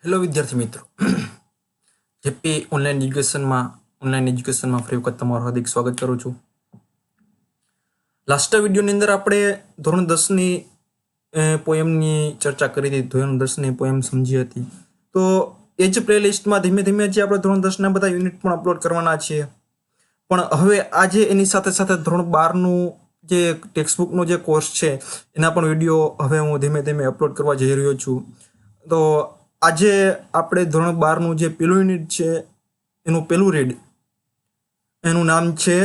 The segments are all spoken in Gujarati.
હેલો વિદ્યાર્થી મિત્રો, જેપી ઓનલાઈન એજ્યુકેશનમાં ફરી વખત તમારું હાર્દિક સ્વાગત કરું છું. લાસ્ટ વિડીયોની અંદર આપણે ધોરણ 10ની પોયમની ચર્ચા કરી હતી. ધોરણ 10ની પોયમ સમજી હતી. તો એ જ પ્લેલિસ્ટમાં ધીમે ધીમે જે આપણે ધોરણ 10ના બધા યુનિટ પણ અપલોડ કરવાના છીએ. પણ હવે આજે એની સાથે સાથે ધોરણ 12નું જે ટેક્સ્ટબુકનો જે કોર્સ છે એના પણ વિડીયો હવે હું ધીમે ધીમે અપલોડ કરવા જઈ રહ્યો છું. તો આજે આપણે ધોરણ 12નું જે પહેલું યુનિટ છે એનું પહેલું રીડ, એનું નામ છે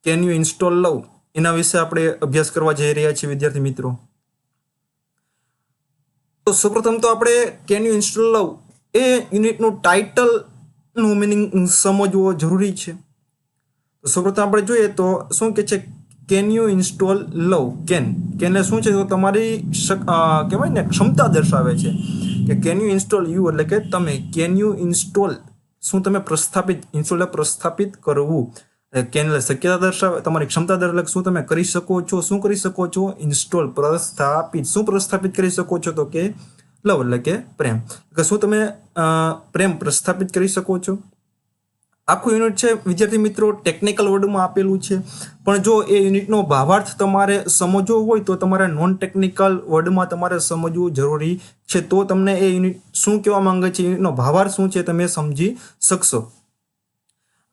કેન યુ ઇન્સ્ટોલ લવ. એના વિશે આપણે અભ્યાસ કરવા જઈ રહ્યા છીએ વિદ્યાર્થી મિત્રો. તો સૌપ્રથમ તો આપણે કેન યુ ઇન્સ્ટોલ લવ એ યુનિટનું ટાઇટલનું મિનિંગ સમજવો જરૂરી છે. તો સૌપ્રથમ આપણે જોઈએ તો શું કે છે can you install love. Can શું છે તો તમારી કહેવાય ને ક્ષમતા દર્શાવે છે કે કેન યુ ઇન્સ્ટોલ યુ એટલે કે તમે. કેન યુ ઇન્સ્ટોલ શું તમે પ્રસ્થાપિત કરવું. કેન એટલે શક્યતા દર્શાવે, તમારી ક્ષમતા દર્શાવે શું તમે કરી શકો છો. શું કરી શકો છો? ઇન્સ્ટોલ પ્રસ્થાપિત. શું પ્રસ્થાપિત કરી શકો છો તો કે લવ એટલે કે પ્રેમ. કે શું તમે પ્રેમ પ્રસ્થાપિત કરી શકો છો. આખું યુનિટ છે વિદ્યાર્થી મિત્રો ટેકનિકલ વર્ડમાં આપેલું છે, પણ જો એ યુનિટનો ભાવાર્થ તમારે સમજવો હોય તો તમારે નોન ટેકનિકલ વર્ડમાં તમારે સમજવું જરૂરી છે. તો તમને એ યુનિટ શું કહેવા માંગે છે, યુનિટનો ભાવાર્થ શું છે તમે સમજી શકશો.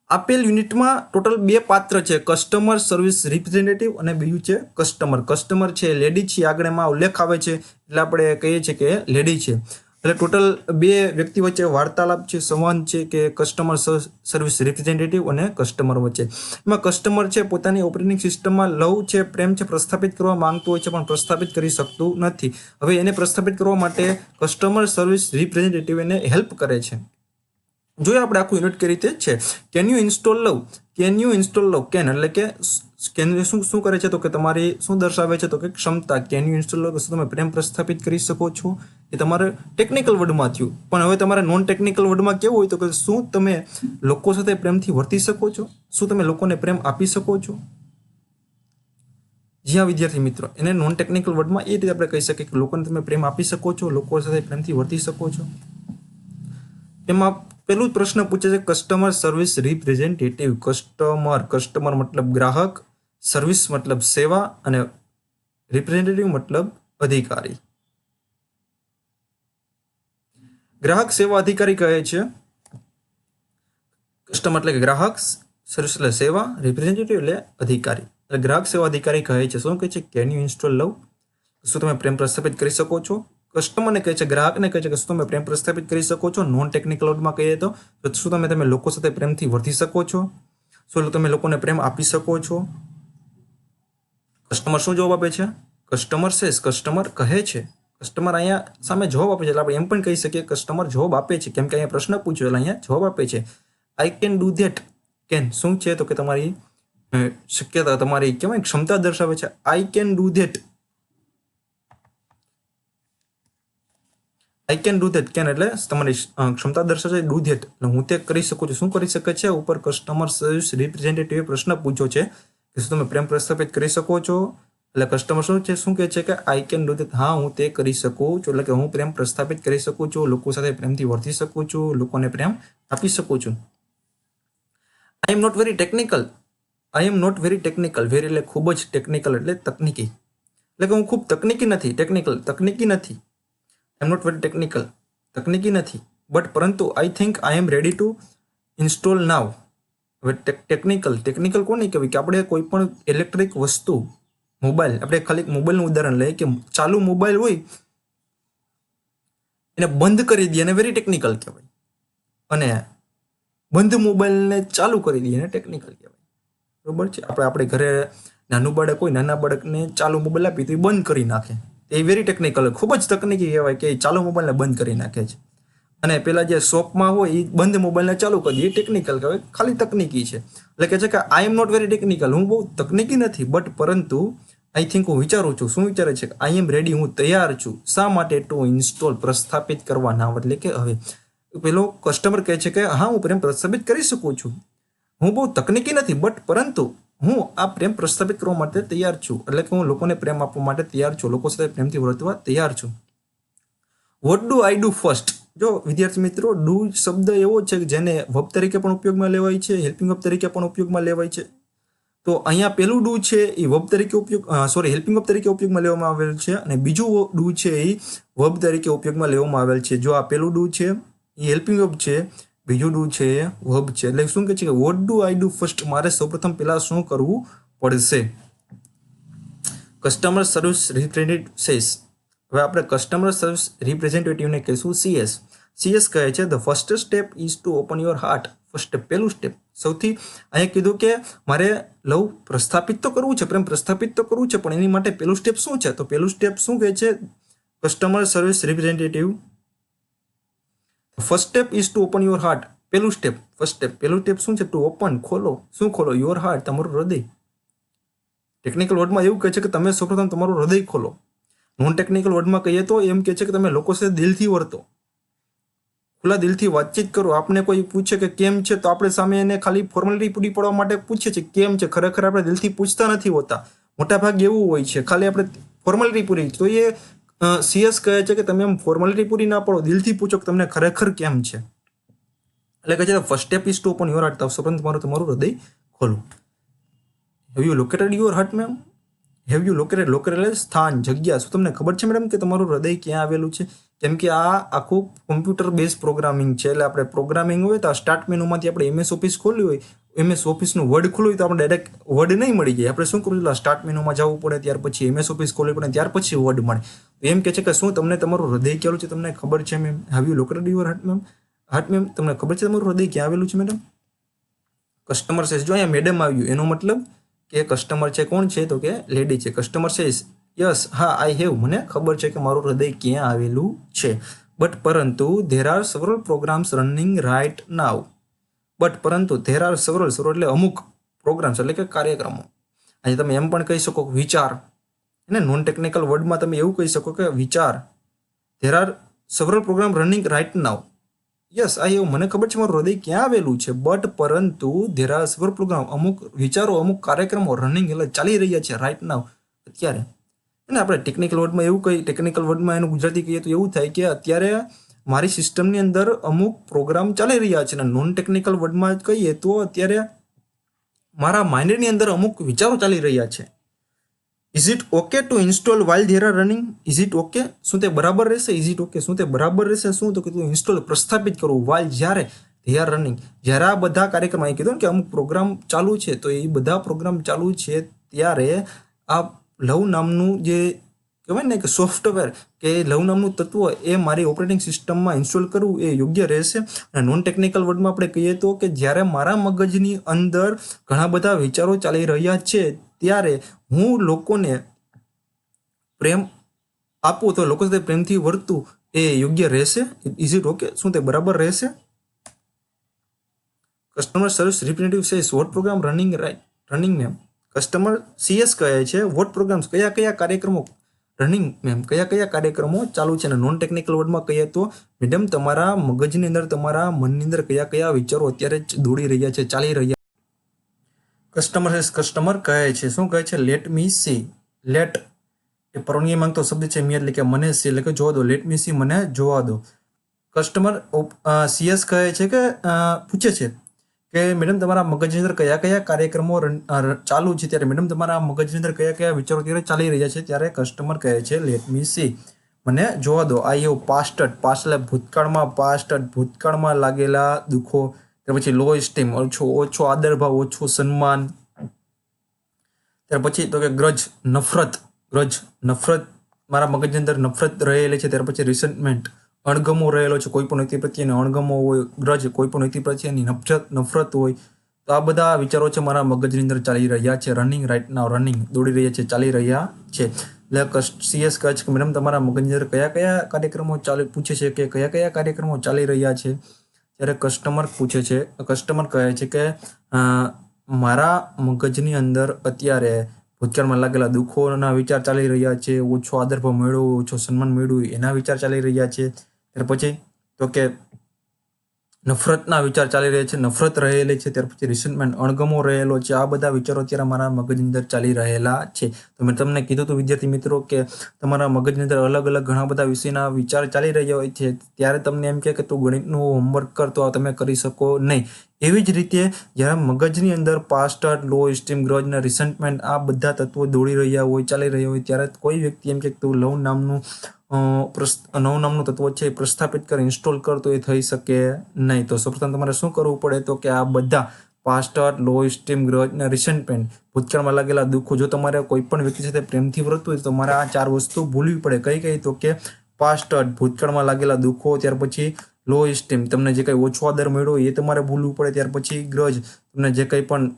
આપેલ યુનિટમાં ટોટલ 2 પાત્ર છે, કસ્ટમર સર્વિસ રિપ્રેઝેન્ટેટિવ અને બીજું છે કસ્ટમર. કસ્ટમર છે લેડી છે, આગળ એમાં ઉલ્લેખ આવે છે એટલે આપણે કહીએ છીએ કે લેડી છે. એટલે ટોટલ 2 વ્યક્તિ વચ્ચે વાર્તાલાપ છે, સંવાદ છે કે કસ્ટમર સર્વિસ રિપ્રેઝેન્ટેટિવ અને કસ્ટમર વચ્ચે. એમાં કસ્ટમર છે પોતાની ઓપરેટિંગ સિસ્ટમમાં લવ છે, પ્રેમ છે પ્રસ્થાપિત કરવા માંગતું હોય છે પણ પ્રસ્થાપિત કરી શકતું નથી. હવે એને પ્રસ્થાપિત કરવા માટે કસ્ટમર સર્વિસ રિપ્રેઝેન્ટેટિવ એને હેલ્પ કરે છે. જોઈએ આપણે આખું યુનિટ કઈ રીતે છે. Can you install love. Can you install love. Can એટલે કે કેન શું કરે છે તો કે તમારી શું દર્શાવે છે તો કે ક્ષમતા. કેન યુ ઇન્સ્ટોલ લવ શું તમે પ્રેમ પ્રસ્થાપિત કરી શકો છો. એ તમારે ટેકનિકલ વર્ડમાં થયું, પણ હવે તમારે નોન ટેકનિકલ વર્ડમાં કેવું હોય તો કે શું તમે લોકો સાથે પ્રેમથી વર્તી શકો છો. શું તમે લોકોને પ્રેમ આપી શકો છો. જ્યાં વિદ્યાર્થી મિત્રો એને નોન ટેકનિકલ વર્ડમાં એ રીતે આપણે કહી શકીએ કે લોકોને તમે પ્રેમ આપી શકો છો, લોકો સાથે પ્રેમથી વર્તી શકો છો. એમાં પેલું પ્રશ્ન પૂછે છે કસ્ટમર સર્વિસ રિપ્રેઝેન્ટેટિવ. કસ્ટમર મતલબ ગ્રાહક, સર્વિસ મતલબ સેવા અને રિપ્રેઝેન્ટેટિવ મતલબ અધિકારી. ગ્રાહક સેવા અધિકારી કહે છે. કસ્ટમર એટલે કે ગ્રાહક, સર્વિસ એટલે સેવા, રિપ્રેઝેન્ટેટિવ એટલે અધિકારી. એટલે ગ્રાહક સેવા અધિકારી કહે છે શું કહે છે કેન યુ ઇન્સ્ટોલ લવ. શું તમે પ્રેમ પ્રસ્થાપિત કરી શકો છો. કસ્ટમરને કહે છે, ગ્રાહકને કહે છે કે શું તમે પ્રેમ પ્રસ્થાપિત કરી શકો છો. નોન ટેકનિકલ વર્ડમાં કહીએ તો શું તમે લોકો સાથે પ્રેમથી વર્તી શકો છો. શું તમે લોકોને પ્રેમ આપી શકો છો. કસ્ટમર શું જવાબ આપે છે. Customer cess. કસ્ટમર કહે છે. કસ્ટમર અહીંયા સામે જવાબ આપે છે એટલે આપણે એમ પણ કહી શકીએ કસ્ટમર જવાબ આપે છે, કેમ કે અહીંયા પ્રશ્ન પૂછ્યો એટલે અહીંયા જવાબ આપે છે. I can do that. Can શું છે તો કે તમારી શક્યતા, તમારી કહેવાય ક્ષમતા દર્શાવે છે. I can do that. I can do that. Can એટલે તમારી ક્ષમતા દર્શાવે છે. ડુ ધેટ એટલે હું તે કરી શકું છું. શું કરી શકે છે. ઉપર કસ્ટમર સર્વિસ રિપ્રેઝેન્ટેટિવે પ્રશ્ન પૂછ્યો છે કે શું તમે પ્રેમ પ્રસ્થાપિત કરી શકો છો. એટલે કસ્ટમર શું કહે છે કે આઈ કેન ડુ ધેટ. હા હું તે કરી શકું છું. એટલે કે હું પ્રેમ પ્રસ્થાપિત કરી શકું છું, લોકો સાથે પ્રેમથી વર્તી શકું છું, લોકોને પ્રેમ આપી શકું છું. I am not very technical. I am not very technical. Very એટલે ખૂબ જ, ટેકનિકલ એટલે તકનીકી. એટલે કે હું ખૂબ તકનીકી નથી. તકનીકી નથી. I am not very technical. તકનીકી નથી. બટ પરંતુ I think I am ready to install now. હવે ટેકનિકલ કોને કહેવાય કે આપણે કોઈ પણ ઇલેક્ટ્રિક વસ્તુ, મોબાઈલ, આપણે ખાલી મોબાઈલનું ઉદાહરણ લઈએ કે ચાલુ મોબાઈલ હોય એને બંધ કરી દઈએ એને વેરી ટેકનિકલ કહેવાય, અને બંધ મોબાઈલને ચાલુ કરી દઈએ એને ટેકનિકલ કહેવાય. બરોબર છે. આપણે ઘરે નાનું બાળક હોય, નાના બાળકને ચાલુ મોબાઈલ આપી તો એ બંધ કરી નાખે, એ વેરી ટેકનિકલ, ખૂબ જ તકનીકી કહેવાય કે ચાલુ મોબાઈલને બંધ કરી નાખે છે. અને પેલા જે શોપમાં હોય એ બંધ મોબાઈલને ચાલુ કરી દે, એ ટેકનિકલ કહેવાય, ખાલી તકનીકી છે. એટલે કે છે કે આઈ એમ નોટ વેરી ટેકનિકલ. હું બહુ તકનીકી નથી, બટ પરંતુ આઈ થિંક હું વિચારું છું. શું વિચારે છે. આઈ એમ રેડી. હું તૈયાર છું. શા માટે. ટુ ઇન્સ્ટોલ પ્રસ્થાપિત કરવા. નાવ એટલે કે હવે. પેલો કસ્ટમર કહે છે કે હા હું પ્રેમ પ્રસ્થાપિત કરી શકું છું. હું બહુ તકનીકી નથી, બટ પરંતુ હું આ પ્રેમ પ્રસ્થાપિત કરવા માટે તૈયાર છું. એટલે કે હું લોકોને પ્રેમ આપવા માટે તૈયાર છું, લોકો સાથે પ્રેમથી વર્તવા તૈયાર છું. What do I do first. જો વિદ્યાર્થી મિત્રો, ડુ શબ્દ એવો છે કે જેને વર્બ તરીકે પણ ઉપયોગમાં લેવાય છે, હેલ્પિંગ વર્બ તરીકે પણ ઉપયોગમાં લેવાય છે. તો અહીંયા પેલું ડુ છે એ વર્બ તરીકે હેલ્પિંગ વર્બ તરીકે ઉપયોગમાં લેવામાં આવેલ છે, અને બીજું ડુ છે એ વર્બ તરીકે ઉપયોગમાં લેવામાં આવેલ છે. જો આ પેલું ડુ છે એ હેલ્પિંગ વર્બ છે, બીજું ડુ છે એ વર્બ છે. એટલે શું કહે છે કે what do I do first, મારે સૌપ્રથમ પહેલા શું કરવું પડશે. કસ્ટમર સર્વિસ રિપ્રેઝેન્ટેટિવ સેસ, હવે આપણે કસ્ટમર સર્વિસ રિપ્રેઝેન્ટેટિવને કહીશું CS. CS કહે છે the first step is to open your heart. First step, પહેલું સ્ટેપ, સૌથી અહીંયા કીધું કે મારે લવ પ્રસ્થાપિત તો કરવું છે, પ્રેમ પ્રસ્થાપિત તો કરવું છે, પણ એની માટે પહેલું સ્ટેપ શું છે? તો પહેલું સ્ટેપ શું કહે છે? Customer service representative first step is to open your heart. પહેલું સ્ટેપ, ફર્સ્ટ સ્ટેપ, પહેલું સ્ટેપ શું છે? ટુ ઓપન, ખોલો. શું ખોલો? યોર હાર્ટ, તમારું હૃદય. ટેકનિકલ વર્ડમાં એવું કહે છે કે તમે સૌપ્રથમ તમારું હૃદય ખોલો. નોન ટેકનિકલ વર્ડમાં કહીએ તો એમ કહે છે કે તમે લોકો સાથે દિલથી વર્તો, ખુલ્લા દિલથી વાતચીત કરો. આપણે કોઈ પૂછે કે કેમ છે, તો આપણે સામે એને ખાલી ફોર્માલિટી પૂરી પાડવા માટે પૂછીએ છીએ કેમ છે. ખરેખર આપણે દિલથી પૂછતા નથી હોતા, મોટા ભાગ એવું હોય છે, ખાલી આપણે ફોર્માલિટી પૂરી. તો એ CS કહે છે કે તમે એમ ફોર્માલિટી પૂરી ના પાડો, દિલથી પૂછો કે તમને ખરેખર કેમ છે. એટલે કહે છે first step is to open your heart. સૌપ્રથમ તમારું હૃદય ખોલો. Have you located your heart ma'am? Have you located, located સ્થાન, જગ્યા. શું તમને ખબર છે મેડમ કે તમારું હૃદય ક્યાં આવેલું છે? કેમ કે આ આખું કોમ્પ્યુટર બેઝ પ્રોગ્રામિંગ છે. એટલે આપણે પ્રોગ્રામિંગ હોય તો આ સ્ટાર્ટ મેનુમાંથી આપણે MS ઓફિસ ખોલ્યું હોય, MS ઓફિસનું વર્ડ ખોલ્યું હોય તો આપણે ડાયરેક્ટ વર્ડ નહીં મળી જાય. આપણે શું કરવું જોઈએ? સ્ટાર્ટ મેનુમાં જવું પડે, ત્યાર પછી MS ઓફિસ ખોલવી પડે, ત્યાર પછી વર્ડ મળે. એમ કે છે કે શું તમને તમારું હૃદય ક્યાં છે તમને ખબર છે ma'am? Have you located your heart ma'am? Heart ma'am, તમને ખબર છે તમારું હૃદય ક્યાં આવેલું છે મેડમ? કસ્ટમર સેસ, જો અહીંયા મેડમ આવ્યું એનો મતલબ કે કસ્ટમર છે કોણ છે? તો કે લેડી છે. કસ્ટમર સેસ યસ, હા, આઈ હેવ, મને ખબર છે કે મારું હૃદય ક્યાં આવેલું છે. બટ પરંતુ there are several programs running right now. But પરંતુ ધેર આર સેવરલ એટલે અમુક પ્રોગ્રામ્સ એટલે કે કાર્યક્રમો. અહીં તમે એમ પણ કહી શકો વિચાર, એને નોન ટેકનિકલ વર્ડમાં તમે એવું કહી શકો કે વિચાર. There are several program running right now. Yes, આ એવું મને ખબર છે મારું હૃદય ક્યાં આવેલું છે. બટ પરંતુ ધેર આર સેવરલ પ્રોગ્રામ, અમુક વિચારો, અમુક કાર્યક્રમો રનિંગ એટલે ચાલી રહ્યા છે રાઇટ નાવ, અત્યારે. અને આપણે ટેકનિકલ વર્ડમાં એવું કહીએ, ટેકનિકલ વર્ડમાં એનું ગુજરાતી કહીએ તો એવું થાય કે અત્યારે મારી સિસ્ટમની અંદર અમુક પ્રોગ્રામ ચાલી રહ્યા છે. અને નોન ટેકનિકલ વર્ડમાં કહીએ તો અત્યારે મારા માઇન્ડની અંદર અમુક વિચારો ચાલી રહ્યા છે. Is it okay two install while there are running? Is it okay, શું તે બરાબર રહેશે? ઇઝ ઇટ ઓકે, શું તે બરાબર રહેશે? શું તો કીધું ઇન્સ્ટોલ, પ્રસ્થાપિત કરવું, વાઇલ જ્યારે ધે આર રનિંગ, જ્યારે આ બધા કાર્યક્રમ અહીં કીધું કે અમુક પ્રોગ્રામ ચાલુ છે, તો એ બધા પ્રોગ્રામ ચાલુ છે ત્યારે આ લવ નામનું જે કહેવાય ને કે સોફ્ટવેર કે લવ નામનું તત્વ એ મારી ઓપરેટિંગ સિસ્ટમમાં ઇન્સ્ટોલ કરવું એ યોગ્ય રહેશે. અને નોન ટેકનિકલ વર્ડમાં આપણે કહીએ તો કે જ્યારે મારા મગજની અંદર ઘણા બધા વિચારો ચાલી રહ્યા છે ત્યારે હું લોકોને પ્રેમ આપું, તો લોકો સાથે પ્રેમથી વર્તું એ યોગ્ય રહેશે. ઇઝ ઇટ ઓકે, શું તે બરાબર રહેશે? Customer service representative says what program running ma'am. Customer CS કહે છે વોટ પ્રોગ્રામ્સ, કયા કયા કાર્યક્રમો રનિંગ મેમ, કયા કયા કાર્યક્રમો ચાલુ છે. અને નોન ટેકનિકલ વર્ડમાં કહીએ તો મેડમ તમારા મગજની અંદર, તમારા મનની અંદર કયા કયા વિચારો અત્યારે દોડી રહ્યા છે, ચાલી રહ્યા. કસ્ટમર કહે છે, શું કહે છે? Let me C. લેટ એ પરવાનગી માંગતો શબ્દ છે મી, એટલે કે મને સી, એટલે કે જોવા દો. લેટ મી સી, મને જોવા દો. કસ્ટમર CS કહે છે કે પૂછે છે કે મેડમ તમારા મગજની અંદર કયા કયા કાર્યક્રમો ચાલુ છે, ત્યારે મેડમ તમારા મગજની અંદર કયા કયા વિચારો ત્યારે ચાલી રહ્યા છે, ત્યારે કસ્ટમર કહે છે લેટ મી સી, મને જોવા દો. આઈ હેવ પાસ્ટ એટલે ભૂતકાળમાં, ભૂતકાળમાં લાગેલા દુઃખો, ત્યાર પછી લો એસ્ટીમ, ઓછો આદરભાવ, ઓછું સન્માન. ત્યાર પછી તો કે ગ્રજ, નફરત, મારા મગજની અંદર નફરત રહેલી છે. ત્યાર પછી રિસન્ટમેન્ટ, અણગમો રહેલો છે, કોઈ પણ વ્યક્તિ પ્રત્યેનો અણગમો હોય. ગ્રજ, કોઈ પણ વ્યક્તિ પ્રત્યેની નફરત હોય. તો આ બધા વિચારો છે મારા મગજની અંદર ચાલી રહ્યા છે. રનિંગ રાઇટ નાવ, રનિંગ દોડી રહ્યા છે, ચાલી રહ્યા છે. એટલે CS કહે છે કે મેડમ તમારા મગજની અંદર કયા કયા કાર્યક્રમો પૂછે છે કે કયા કયા કાર્યક્રમો ચાલી રહ્યા છે. ત્યારે કસ્ટમર પૂછે છે, કસ્ટમર કહે છે કે મારા મગજની અંદર અત્યારે ભૂતકાળમાં લાગેલા દુઃખોના વિચાર ચાલી રહ્યા છે, ઓછો આદરભાવ મેળવ્યો, ઓછો સન્માન મેળવ્યું, એના વિચાર ચાલી રહ્યા છે. ત્યાર પછી તો કે નફરતના વિચાર ચાલી રહ્યા છે, નફરત રહેલી છે, ત્યાર પછી રિસેન્ટમેન્ટ, અણગમો રહેલો છે. આ બધા વિચારો અત્યારે મારા મગજની અંદર ચાલી રહેલા છે. તો મેં તમને કીધું હતું વિદ્યાર્થી મિત્રો કે તમારા મગજની અંદર અલગ અલગ ઘણા બધા વિષયના વિચાર ચાલી રહ્યા હોય છે. ત્યારે તમને એમ કે તું ગણિતનું હોમવર્ક કર, તો તમે કરી શકો નહીં. એવી જ રીતે જ્યારે મગજની અંદર પાસ્ટ, લો એસ્ટીમ, ગ્રજ અને રિસેન્ટમેન્ટ આ બધા તત્વો દોડી રહ્યા હોય, ચાલી રહ્યા હોય, ત્યારે કોઈ વ્યક્તિ એમ કે તું લવ નામનું તત્વ છે પ્રસ્થાપિત કર, ઇન્સ્ટોલ કર, તો એ થઈ શકે નહીં. તો સૌપ્રથમ તમારે શું કરવું પડે? તો કે આ બધા પાસ્ટ, લો એસ્ટીમ, ગ્રજ અને રિસેન્ટમેન્ટ, ભૂતકાળમાં લાગેલા દુઃખો, જો તમારે કોઈ પણ વ્યક્તિ સાથે પ્રેમથી વર્તવું હોય તો તમારે આ 4 વસ્તુ ભૂલવી પડે. કઈ કઈ? તો કે પાસ્ટ, ભૂતકાળમાં લાગેલા દુઃખો, ત્યાર પછી લો એસ્ટીમ, તમને જે કંઈ ઓછો આદર મળ્યો એ તમારે ભૂલવું પડે, ત્યાર પછી ગ્રજ, તમને જે કંઈ પણ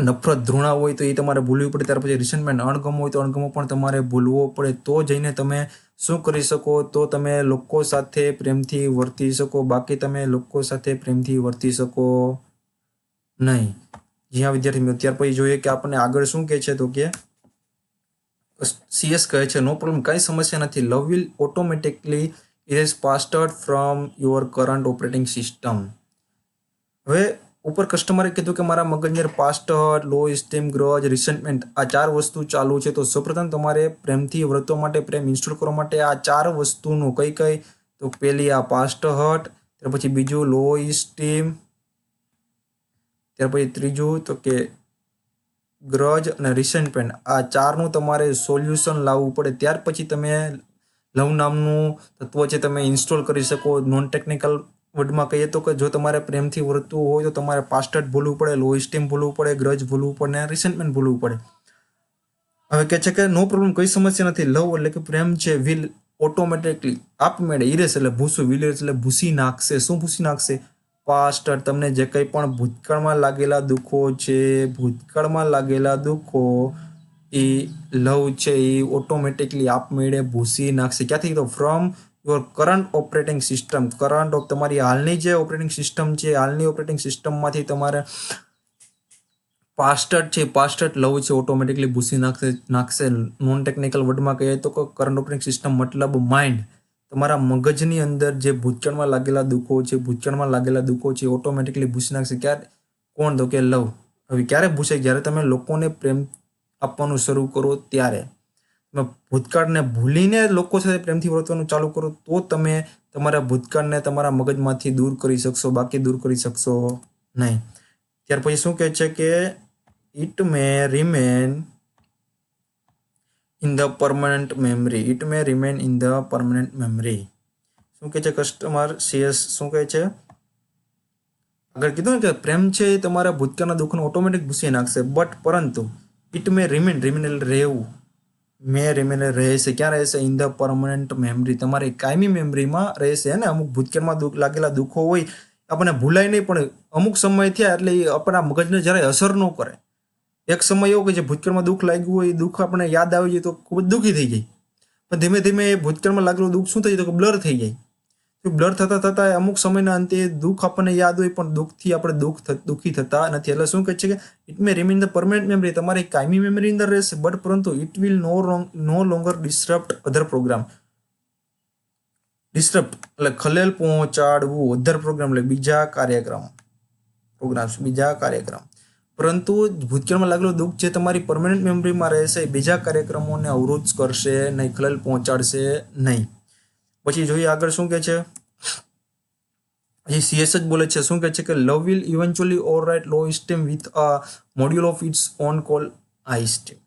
નફરત, ધૃણા હોય તો એ તમારે ભૂલવી પડે, ત્યાર પછી રિસેન્ટમેન્ટ, અણગમો હોય તો અણગમો પણ તમારે ભૂલવો પડે. તો જઈને તમે શું કરી શકો? તો તમે લોકો સાથે પ્રેમથી વર્તી શકો, બાકી તમે લોકો સાથે પ્રેમથી વર્તી શકો નહીં. જ્યાં વિદ્યાર્થી મિત્રો ત્યાર પછી જોઈએ કે આપણને આગળ શું કહે છે? તો કે CS કહે છે નો પ્રોબ્લેમ, કઈ સમસ્યા નથી. Love will automatically erase past from your current operating system. હવે ઉપર કસ્ટમરે કીધું કે મારા મગજની અંદર પાસ્ટ, લો એસ્ટીમ, ગ્રજ, રિસેન્ટમેન્ટ આ 4 વસ્તુ ચાલુ છે. તો સૌપ્રથમ તમારે પ્રેમથી વર્તવા માટે, પ્રેમ ઇન્સ્ટોલ કરવા માટે આ 4 વસ્તુનું કઈ કઈ? તો પહેલી આ પાસ્ટ હર્ટ, ત્યાર પછી બીજું લો એસ્ટીમ, ત્યાર પછી ત્રીજું તો કે ગ્રજ અને રિસેન્ટમેન્ટ. આ 4નું તમારે સોલ્યુશન લાવવું પડે. ત્યાર પછી તમે લવ નામનું તત્વ છે તમે ઇન્સ્ટોલ કરી શકો. નોન ટેકનિકલ વર્ડમાં કહીએ તો કે જો તમારે પ્રેમથી વર્તવું હોય તો તમારે પાસ્ટ ભૂલવું પડે, લો એસ્ટીમ ભૂલવું પડે, ગ્રજ ભૂલવું પડે અને રિસેન્ટમેન્ટ ભૂલવું પડે. હવે કહે છે કે નો પ્રોબ્લેમ, કોઈ સમસ્યા નથી. લવ એટલે કે પ્રેમ છે વિલ ઓટોમેટિકલી આપમેળે ઇરેસ એટલે ભૂસું, વિલ એટલે ભૂસી નાખશે. શું ભૂસી નાખશે? પાસ્ટ, તમને જે કંઈ પણ ભૂતકાળમાં લાગેલા દુઃખો છે, ભૂતકાળમાં લાગેલા દુઃખો એ લવ છે એ ઓટોમેટિકલી આપમેળે ભૂસી નાખશે. ક્યાંથી? તો from your current operating system. Current of તમારી હાલની જે ઓપરેટિંગ સિસ્ટમ છે, હાલની ઓપરેટિંગ સિસ્ટમમાંથી તમારે પાસ્ટ છે, પાસ્ટ લવ છે ઓટોમેટિકલી ભૂસી નાખશે. નોન ટેકનિકલ વર્ડમાં કહીએ તો કરંટ ઓપરેટિંગ સિસ્ટમ મતલબ માઇન્ડ, તમારા મગજની અંદર જે ભૂતકાળમાં લાગેલા દુઃખો છે, ભૂતકાળમાં લાગેલા દુઃખો છે ઓટોમેટિકલી ભૂસી નાખશે. ક્યારે? કોણ? તો કે લવ. હવે ક્યારે ભૂસે? જ્યારે તમે લોકોને પ્રેમ આપવાનું શરૂ કરો ત્યારે. તમે ભૂતકાળને ભૂલીને લોકો સાથે પ્રેમથી વર્તવાનું ચાલુ કરો તો તમે તમારા ભૂતકાળને તમારા મગજમાંથી દૂર કરી શકશો, બાકી દૂર કરી શકશો નહીં. ત્યાર પછી શું કહે છે કે it may remain in the permanent memory. It may remain in the permanent memory. શું કહે છે કસ્ટમર? CS શું કહે છે? આગળ કીધું ને કે પ્રેમ છે એ તમારા ભૂતકાળના દુઃખને ઓટોમેટિક ભૂસી નાખશે, બટ પરંતુ ઇટ મે રિમેન, રિમેન એટલે રહેવું, મે રિમેન રહેશે. ક્યાં રહેશે? ઇન ધ પરમનન્ટ મેમરી, તમારી કાયમી મેમરીમાં રહેશે. ને અમુક ભૂતકાળમાં લાગેલા દુઃખો હોય આપણને ભૂલાય નહીં, પણ અમુક સમય થયા એટલે એ આપણા મગજને જરાય અસર ન કરે. એક સમય એવો કે જે ભૂતકાળમાં દુઃખ લાગ્યું હોય, દુઃખ આપણે યાદ આવી જાય તો ખૂબ જ દુઃખી થઈ જાય, પણ ધીમે ધીમે એ ભૂતકાળમાં લાગેલું દુઃખ શું થઈ જાય? તો બ્લર થઈ જાય. તો બ્લર થતા થતા અમુક સમયના અંતે દુઃખ આપણને યાદ હોય પણ દુઃખથી આપણે દુઃખી થતા નથી. એટલે શું કહે છે કે it may remain the permanent memory, તમારી કાયમી મેમરી અંદર રહેશે, બટ પરંતુ it will no longer disturb other program. Disturb એટલે ખલેલ પહોંચાડવું, અધર પ્રોગ્રામ એટલે બીજા કાર્યક્રમ. પરંતુ ભૂતકાળમાં લાગેલું દુઃખ જે તમારી પરમનન્ટ મેમરીમાં રહેશે, બીજા કાર્યક્રમોને અવરોધ કરશે નહીં, ખલેલ પહોંચાડશે નહીં. પછી જોઈએ આગળ શું કહે છે. અહીં CS જ બોલે છે. શું કહે છે કે love will eventually override low esteem with a module of its own call high esteem.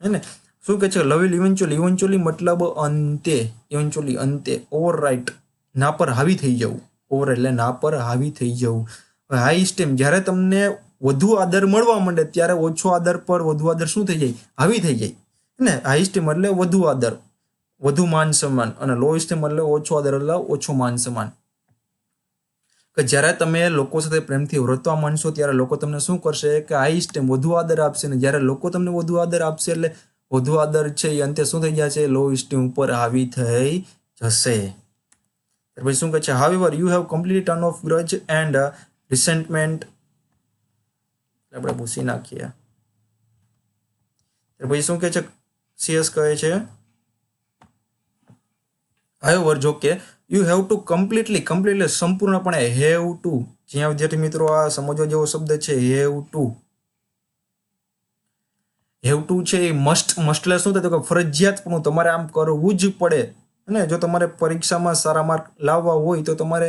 હે ને? શું કહે છે? લવ વિલ ઇવેન્ચ્યુઅલી મતલબ અંતે, ઇવેન્ચ્યુઅલી અંતે, ઓવરરાઇડ ના પર હાવી થઈ જવું, ઓવર એટલે ના પર હાવી થઈ જવું. હાઈ એસ્ટીમ જ્યારે તમને વધુ આદર મળવા માંડે ત્યારે ઓછો આદર પર વધુ આદર શું થઈ જાય? હાવી થઈ જાય. ને હાઈ એસ્ટીમ એટલે વધુ આદર, વધુ માન સન્માન, અને લો એસ્ટીમ એટલે ઓછો આદર એટલે ઓછો માન સન્માન. કે જ્યારે તમે લોકો સાથે પ્રેમથી વર્તવા માંડશો ત્યારે લોકો તમને શું કરશે? કે હાઈ એસ્ટીમ વધુ આદર આપશે, ને જ્યારે લોકો તમને વધુ આદર આપશે એટલે વધુ આદર છે એ અંતે શું થઈ જશે? લો એસ્ટીમ ઉપર હાવી થઈ જશે. પછી શું કહે છે? However you have completely turn off grudge and resentment. આપણે ભૂસી નાખીએ. પછી શું કહે છે? CS કહે છે હાઉએવર જો કે યુ હેવ ટુ કમ્પ્લીટલી સંપૂર્ણપણે હેવ ટુ, જ્યાં વિદ્યાર્થી મિત્રો આ સમજવા જેવો શબ્દ છે હેવ ટુ છે એ મસ્ટ એટલે શું થાય તો કે ફરજિયાતપણું તમારે આમ કરવું જ પડે. અને જો તમારે પરીક્ષામાં સારા માર્ક લાવવા હોય તો તમારે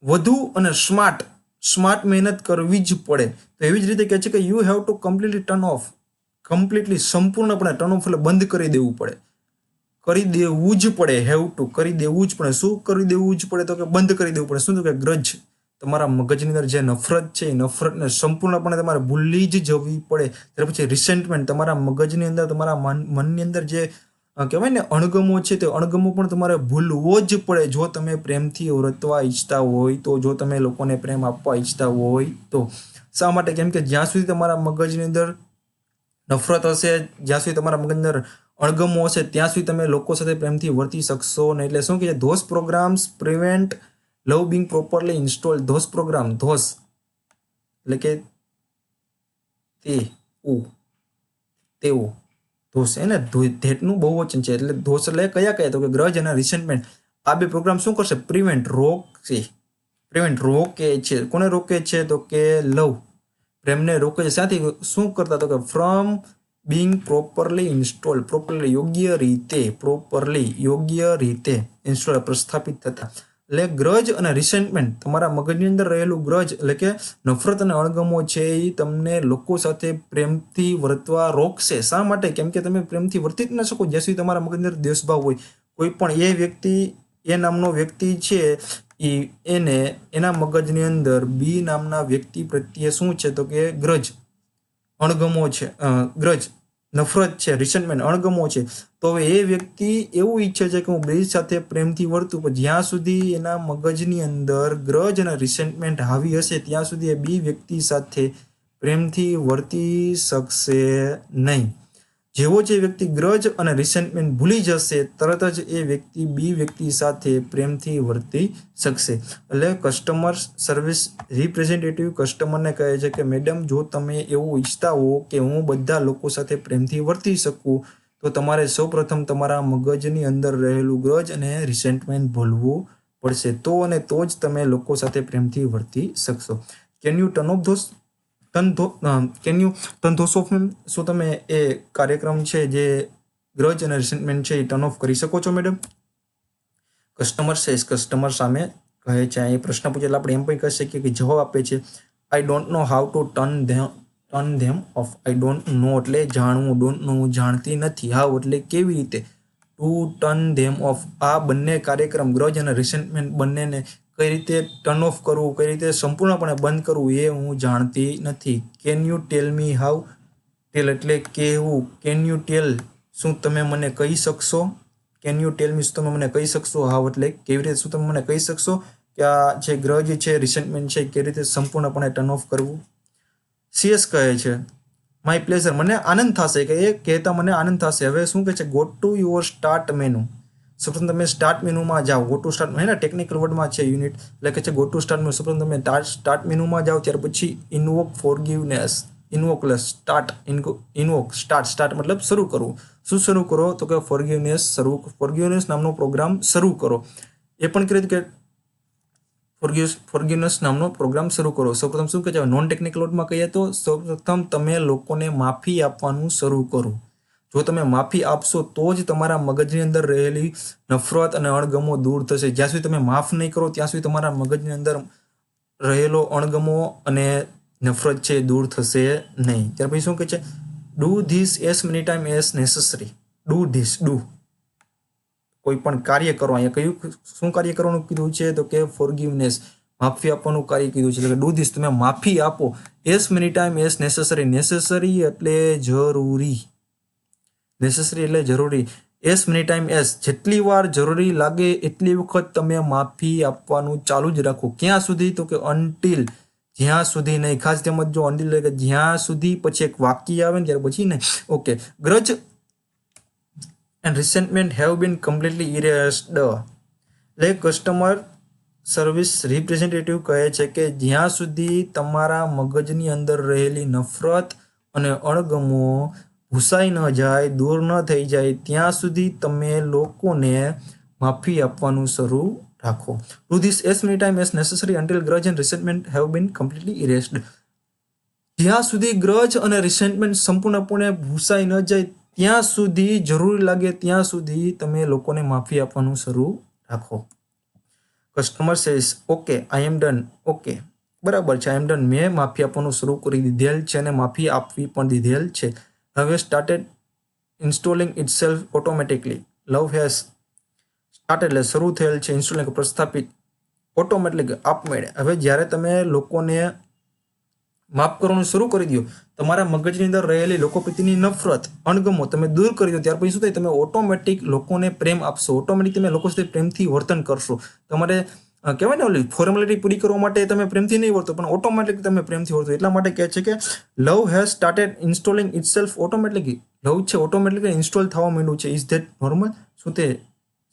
વધુ અને સ્માર્ટ મહેનત કરવી જ પડે. તો એવી જ રીતે કહે છે કે યુ હેવ ટુ કમ્પ્લીટલી સંપૂર્ણપણે ટર્ન ઓફ એટલે બંધ કરી દેવું પડે, કરી દેવું જ પડે. હેવ ટુ કરી દેવું જ પડે. શું કરી દેવું જ પડે તો કે બંધ કરી દેવું પડે. શું તો કે ગ્રજ, તમારા મગજની અંદર જે નફરત છે એ નફરતને સંપૂર્ણપણે તમારે ભૂલી જ જવી પડે. ત્યાર પછી રિસેન્ટમેન્ટ, તમારા મગજની અંદર તમારા મનની અંદર જે કહેવાય ને અણગમો છે તે અણગમો પણ તમારે ભૂલવો જ પડે જો તમે પ્રેમથી વર્તવા ઈચ્છતા હોય તો, જો તમે લોકોને પ્રેમ આપવા ઈચ્છતા હોય તો. શા માટે? કેમ કે જ્યાં સુધી તમારા મગજની અંદર નફરત હશે, જ્યાં સુધી તમારા મગજની અંદર અણગમો હશે, ત્યાં સુધી તમે લોકો સાથે પ્રેમથી વર્તી શકશો નહીં. એટલે શું કહે છે? Those programs prevent love being properly installed. Those એટલે કે તેઓ ધોષ છે ને, ધેટનું બહુવચન છે. એટલે ધોષ એટલે કયા તો કે ગ્રજ અને રિસેન્ટમેન્ટ. આ બે પ્રોગ્રામ શું કરશે? પ્રિવેન્ટ રોકે છે. કોને રોકે છે? તો કે લવ, પ્રેમને રોકે છે. શાથી? શું કરતા? તો કે from Bing properly installed. Properly યોગ્ય રીતે ઇન્સ્ટોલ પ્રસ્થાપિત થતા. એટલે ગ્રજ અને રિસેન્ટમેન્ટ, તમારા મગજની અંદર રહેલું ગ્રજ એટલે કે નફરત અને અણગમો છે એ તમને લોકો સાથે પ્રેમથી વર્તવા રોકશે. શા માટે? કેમ કે તમે પ્રેમથી વર્તી જ ન શકો જ્યાં સુધી તમારા મગજની અંદર દ્વેષભાવ હોય. કોઈ પણ એ નામનો વ્યક્તિ છે એને એના મગજની અંદર બી નામના વ્યક્તિ પ્રત્યે શું છે તો કે ગ્રજ, અણગમો છે, નફરત છે, રિસેન્ટમેન્ટ, અણગમો છે. તો હવે એ વ્યક્તિ એવું ઈચ્છે છે કે હું બે સાથે પ્રેમથી વર્તું, પણ જ્યાં સુધી એના મગજની અંદર ગ્રજ અને રિસેન્ટમેન્ટ હાવી હશે ત્યાં સુધી એ બી વ્યક્તિ સાથે પ્રેમથી વર્તી શકશે નહીં. જેવો જે વ્યક્તિ ગ્રજ અને રિસેન્ટમેન્ટ ભૂલી જશે તરત જ એ વ્યક્તિ બી વ્યક્તિ સાથે પ્રેમથી વર્તી શકશે. એટલે કસ્ટમર સર્વિસ રિપ્રેઝેન્ટેટિવ કસ્ટમરને કહે છે કે મેડમ, જો તમે એવું ઈચ્છતા હો કે હું બધા લોકો સાથે પ્રેમથી વર્તી શકું તો તમારે સૌપ્રથમ તમારા મગજની અંદર રહેલું ગ્રજ અને રિસેન્ટમેન્ટ ભૂલવું પડશે. તો જ તમે લોકો સાથે પ્રેમથી વર્તી શકશો. કેન યુ ટર્ન ઓફ શું તમે એ કાર્યક્રમ છે જે ગ્રજ અને રિસેન્ટમેન્ટ છે એ ટર્ન ઓફ કરી શકો છો મેડમ? કસ્ટમર સામે કહે છે. એ પ્રશ્ન પૂછે એટલે આપણે એમ પણ કહી શકીએ કે જવાબ આપે છે I don't know how to turn them of. I don't know એટલે જાણવું, ડોન્ટ નો જાણતી નથી, હાઉ એટલે કેવી રીતે, ટુ ટર્ન ધેમ ઓફ આ બંને કાર્યક્રમ ગ્રજ અને રિસેન્ટમેન્ટ બંનેને કઈ રીતે ટર્ન ઓફ કરવું, કઈ રીતે સંપૂર્ણપણે બંધ કરવું એ હું જાણતી નથી. Can you tell me how? Tell એટલે કહેવું. કેન યુ ટેલ શું તમે મને કહી શકશો? કેન યુ ટેલ મી શું તમે મને કહી શકશો? હાઉ એટલે કેવી રીતે, શું તમે મને કહી શકશો કે આ જે ગ્રજ છે, રિસેન્ટમેન્ટ છે, કેવી રીતે સંપૂર્ણપણે ટર્ન ઓફ કરવું? સીએસ કહે છે માય પ્લેઝર, મને આનંદ થશે, કે એ કહેતા મને આનંદ થશે. હવે શું કહે છે? Go to your start menu. સૌપ્રથમ તમે સ્ટાર્ટ મેનુમાં જાઓ. Go to start menu technical વર્ડમાં છે યુનિટ, એટલે કે છે ગો ટુ સ્ટાર્ટ મેનુ. સૌપ્રથમ તમે સ્ટાર્ટ મેનુમાં જાઓ, ત્યાર પછી ઇન્વોક ફોરગિવનેસ. સ્ટાર્ટ મતલબ શરૂ કરવું. શું શરૂ કરો? તો કે ફોરગિવનેસ નામનો પ્રોગ્રામ શરૂ કરો. એ પણ કીધું કે ફોરગિવનેસ નામનો પ્રોગ્રામ શરૂ કરો. સૌપ્રથમ શું કહે છે? નોન ટેકનિકલ વર્ડમાં કહીએ તો સૌપ્રથમ તમે લોકોને માફી આપવાનું શરૂ કરો. જો તમે માફી આપશો તો જ તમારા મગજની અંદર રહેલી નફરત અને અણગમો દૂર થશે. જ્યાં સુધી તમે માફ નહીં કરો ત્યાં સુધી તમારા મગજની અંદર રહેલો અણગમો અને નફરત છે દૂર થશે નહીં. ત્યાર પછી શું કહે છે? Do this S many time S necessary. Do કોઈ પણ કાર્ય કરો. અહીંયા કયું શું કાર્ય કરવાનું કીધું છે? તો કે ફોરગિવનેસ, માફી આપવાનું કાર્ય કીધું છે. એટલે કે ડુ ધીસ, તમે માફી આપો. S many time S necessary. Necessary એટલે જરૂરી. એસ મેની ટાઈમ એસ, જેટલી વાર જરૂરી લાગે એટલી વખત તમે માફી આપવાનું ચાલુ જ રાખો. ક્યાં સુધી? તો કે અનટિલ, જ્યાં સુધી નહીં. ખાસ તેમજ જો અનટિલ એટલે જ્યાં સુધી, પછી એક વાક્ય આવે ને ત્યાર પછી નહીં. Okay. Grudge and resentment have been completely erased. એટલે કસ્ટમર સર્વિસ રિપ્રેઝેન્ટેટિવ કહે છે કે જ્યાં સુધી તમારા મગજની અંદર રહેલી નફરત અને અણગમો ભૂસાઈ ન જાય, દૂર ન થઈ જાય ત્યાં સુધી તમે લોકોને માફી આપવાનું શરૂ રાખો. Do this as many time as necessary until grudge and resentment have been completely erased. જ્યાં સુધી ગ્રજ અને રિસેન્ટમેન્ટ સંપૂર્ણપણે ભૂસાઈ ન જાય ત્યાં સુધી, જરૂરી લાગે ત્યાં સુધી તમે લોકોને માફી આપવાનું શરૂ રાખો. Customer says okay I am done. Okay બરાબર છે, આઈ એમ ડન. મેં માફી આપવાનું શરૂ કરી દીધેલ છે અને માફી આપવી પણ દીધેલ છે. હવે started installing itself automatically. Love has start એટલે શરૂ થયેલ છે, ઇન્સ્ટોલિંગ પ્રસ્થાપિત, ઓટોમેટિક આપમેળે. હવે જ્યારે તમે લોકોને માફ કરવાનું શરૂ કરી દો, તમારા મગજની અંદર રહેલી લોકો પ્રત્યેની નફરત, અણગમો તમે દૂર કરી દો, ત્યાર પછી શું થાય, તમે ઓટોમેટિક લોકોને પ્રેમ આપશો, ઓટોમેટિક તમે લોકો સાથે પ્રેમથી વર્તન કરશો. તમારે કહેવાય ને ઓલી ફોર્મેલિટી પૂરી કરવા માટે તમે પ્રેમથી નહીં વર્તો, પણ ઓટોમેટિક તમે પ્રેમથી વર્તો. એટલા માટે કહે છે કે love has started installing itself automatically. Love છે ઓટોમેટિકલી ઇન્સ્ટોલ થવા માંડ્યું છે. Is that normal? શું તે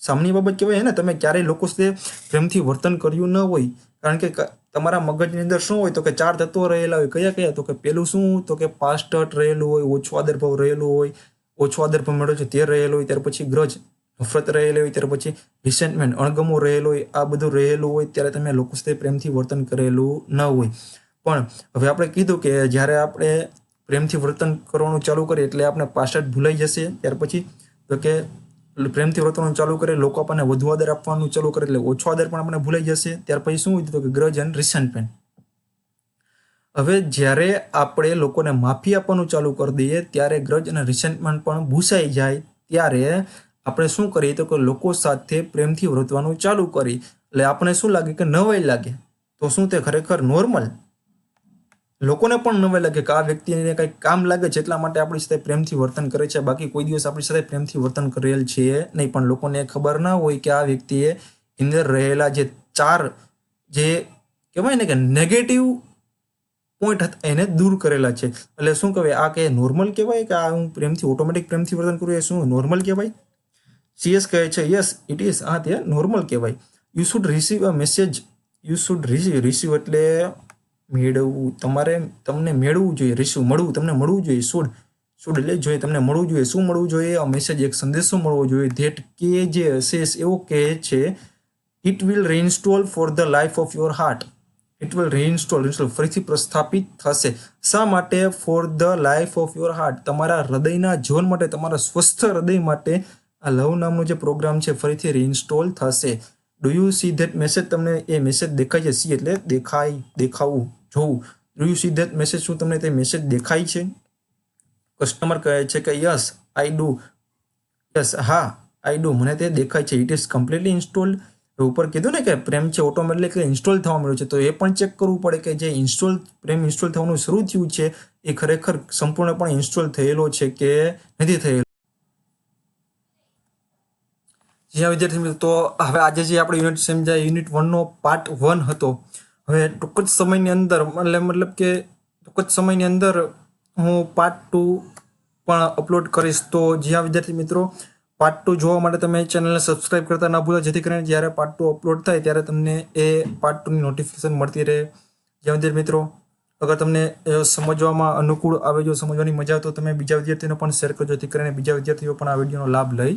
સામાન્ય બાબત કહેવાય ને? તમે ક્યારેય લોકો સાથે પ્રેમથી વર્તન કર્યું ન હોય, કારણ કે તમારા મગજની અંદર શું હોય, તો કે 4 તત્વો રહેલા હોય. કયા કયા? તો કે પેલું શું, તો કે પાસ્ટ હર્ટ રહેલું હોય, ઓછો આદરભાવ રહેલું હોય, ઓછો આદરભાવ મળ્યો છે તે રહેલું હોય, ત્યાર પછી ગ્રજ નફરત રહેલી હોય, ત્યાર પછી રિસેન્ટમેન્ટ અણગમો રહેલો હોય. આ બધું રહેલું હોય ત્યારે તમે લોકો સાથે પ્રેમથી વર્તન કરેલું ન હોય. પણ હવે આપણે કીધું કે જ્યારે આપણે પ્રેમથી વર્તન કરવાનું ચાલુ કરીએ એટલે આપણે પાસ્ટ હર્ટ ભૂલાઈ જશે. ત્યાર પછી તો કે પ્રેમથી વર્તવાનું ચાલુ કરે, લોકો આપણને વધુ આદર આપવાનું ચાલુ કરે એટલે ઓછો આદર પણ આપણે ભૂલાઈ જશે. ત્યાર પછી શું હોય, તો કે ગ્રજ એન્ડ રિસેન્ટમેન્ટ. હવે જ્યારે આપણે લોકોને માફી આપવાનું ચાલુ કરી દઈએ ત્યારે ગ્રજ અને રિસેન્ટમેન્ટ પણ ભૂસાઈ જાય ત્યારે આપણે શું કરીએ, તો કે લોકો સાથે પ્રેમથી વર્તવાનું ચાલુ કરી. એટલે આપણે શું લાગે કે નવાઈ લાગે, તો શું તે ખરેખર નોર્મલ? લોકોને પણ નવાઈ લાગે કે આ વ્યક્તિને કંઈક કામ લાગે છે એટલા માટે આપણી સાથે પ્રેમથી વર્તન કરે છે, બાકી કોઈ દિવસ આપણી સાથે પ્રેમથી વર્તન કરેલ છે નહીં. પણ લોકોને ખબર ના હોય કે આ વ્યક્તિએ અંદર રહેલા જે 4 જે કહેવાય ને કે નેગેટિવ પોઈન્ટ હતા એને દૂર કરેલા છે. એટલે શું કહેવાય, આ કે નોર્મલ કહેવાય કે આ હું પ્રેમથી ઓટોમેટિક પ્રેમથી વર્તન કરું એ શું નોર્મલ કહેવાય? CS કહે છે યસ ઇટ ઇઝ. હા તે નોર્મલ કહેવાય. You should receive a message. You should receive એટલે મેળવવું. તમને મેળવવું જોઈએ. રિસીવ મળવું, તમને મળવું જોઈએ. શુડ એટલે જોઈએ, તમને મળવું જોઈએ. શું મળવું જોઈએ? આ મેસેજ, એક સંદેશો મળવો જોઈએ. ધેટ કે જે હશે એવો કહે છે it will reinstall for the life of your heart. It will reinstall ફરીથી પ્રસ્થાપિત થશે. શા માટે? For the life of your heart. તમારા હૃદયના જીવન માટે, તમારા સ્વસ્થ હૃદય માટે આ લવ નામનો જે પ્રોગ્રામ છે ફરીથી રીઇન્સ્ટોલ થશે. Do you C that message? તમને એ મેસેજ દેખાય છે? સી એટલે દેખાય, દેખાવું, જોવું. Do you C that message? શું તમને તે મેસેજ દેખાય છે? કસ્ટમર કહે છે કે યસ આઈ ડુ. યસ હા આઈ ડુ, મને તે દેખાય છે. It is completely installed. ઉપર કીધું ને કે પ્રેમ છે ઓટોમેટિકલી ઇન્સ્ટોલ થવા મળ્યું છે, તો એ પણ ચેક કરવું પડે કે જે પ્રેમ ઇન્સ્ટોલ થવાનું શરૂ થયું છે એ ખરેખર સંપૂર્ણપણે ઇન્સ્ટોલ થયેલો છે કે નથી થયેલો. જ્યાં વિદ્યાર્થી મિત્રો, તો હવે આજે જે આપણે યુનિટ સમજાય યુનિટ 1નો પાર્ટ 1 હતો. હવે ટૂંક જ સમયની અંદર મતલબ કે ટૂંક જ સમયની અંદર હું પાર્ટ 2 પણ અપલોડ કરીશ. તો જ્યાં વિદ્યાર્થી મિત્રો પાર્ટ 2 જોવા માટે તમે ચેનલને સબસ્ક્રાઇબ કરતા ના ભૂલો, જેથી કરીને જ્યારે પાર્ટ 2 અપલોડ થાય ત્યારે તમને એ પાર્ટ 2ની નોટિફિકેશન મળતી રહે. જ્યાં વિદ્યાર્થી મિત્રો અગર તમને સમજવામાં અનુકૂળ આવે, જો સમજવાની મજા આવે તો તમે બીજા વિદ્યાર્થીઓને પણ શેર કરજો, જેથી કરીને બીજા વિદ્યાર્થીઓ પણ આ વિડીયોનો લાભ લઈ